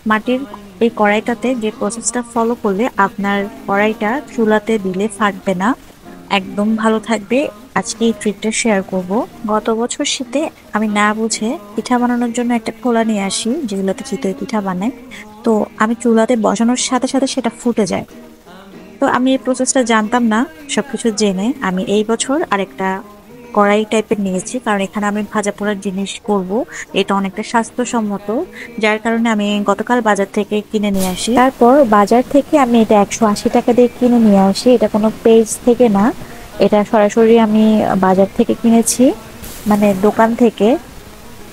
মাটির এই কড়াইটাতে যে প্রসেসটা ফলো করলে আপনার কড়াইটা চুলাতে দিলে ফাটবে না, একদম ভালো থাকবে। আজকে এই ট্রিকটা শেয়ার করব। গত বছর শীতে আমি না বুঝে পিঠা বানানোর জন্য একটা খোলা নিয়ে আসি, যেগুলোতে চিতই পিঠা বানায়। তো আমি চুলাতে বসানোর সাথে সাথে সেটা ফুটে যায়। তো আমি এই প্রসেসটা জানতাম না। সবকিছু জেনে আমি এই বছর আরেকটা কড়াই টাইপের নিয়েছি, কারণ এখানে আমি ভাজা পোড়ার জিনিস করব। এটা অনেকটা স্বাস্থ্যসম্মত, যার কারণে আমি গতকাল বাজার থেকে কিনে নিয়ে আসি। তারপর বাজার থেকে আমি এটা 180 টাকা দিয়ে কিনে নিয়ে আসি। এটা কোনো পেজ থেকে না, এটা সরাসরি আমি বাজার থেকে কিনেছি, মানে দোকান থেকে।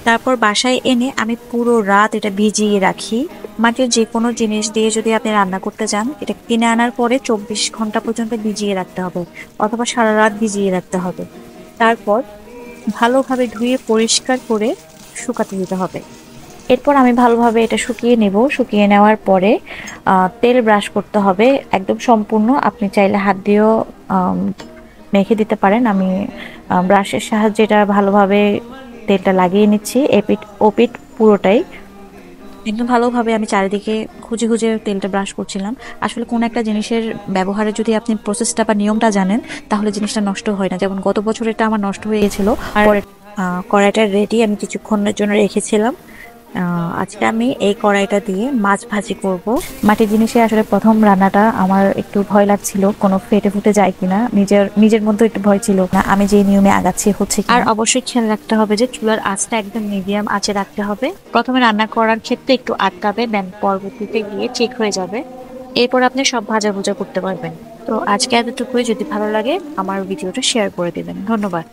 তারপর বাসায় এনে আমি পুরো রাত এটা ভিজিয়ে রাখি। মাটির যে কোনো জিনিস দিয়ে যদি আপনি রান্না করতে চান, এটা কিনে আনার পরে 24 ঘন্টা পর্যন্ত ভিজিয়ে রাখতে হবে, অথবা সারা রাত ভিজিয়ে রাখতে হবে। তারপর ভালোভাবে ধুয়ে পরিষ্কার করে শুকাতে দিতে হবে। এরপর আমি ভালোভাবে এটা শুকিয়ে নেব। শুকিয়ে নেওয়ার পরে তেল ব্রাশ করতে হবে একদম সম্পূর্ণ। আপনি চাইলে হাত দিয়েও আম, মেখে দিতে পারেন। আমি ব্রাশের সাহায্যে এটা ভালোভাবে তেলটা লাগিয়ে নিচ্ছি, এপিট ওপিট পুরোটাই। একদম ভালোভাবে আমি চারিদিকে খুঁজে খুঁজে তেলটা ব্রাশ করছিলাম। আসলে কোন একটা জিনিসের ব্যবহারে যদি আপনি প্রসেসটা বা নিয়মটা জানেন, তাহলে জিনিসটা নষ্ট হয় না। যেমন গত বছর এটা আমার নষ্ট হয়ে গেছিল। আর পরে কড়াইটা রেডি, আমি কিছুক্ষণের জন্য রেখেছিলাম। আজকে আমি এই কড়াইটা দিয়ে মাছ ভাজি করব। মাটির জিনিসে আসলে প্রথম রান্নাটা আমার একটু ভয় লাগছিল, কোনো ফেটে ফুটে যায় কিনা, নিজের নিজের মধ্যে একটু ভয় ছিল না আমি যে নিয়মে আগাচ্ছি হচ্ছে কিনা। আর অবশ্যই খেয়াল রাখতে হবে যে চুলার আঁচটা একদম মিডিয়াম আঁচে রাখতে হবে। প্রথমে রান্না করার ক্ষেত্রে একটু আটকাবে, দেন পরবর্তীতে গিয়ে ঠিক হয়ে যাবে। এরপর আপনি সব ভাজা ভুজা করতে পারবেন। তো আজকে এতটুকুই। যদি ভালো লাগে আমার ভিডিওটা শেয়ার করে দিবেন। ধন্যবাদ।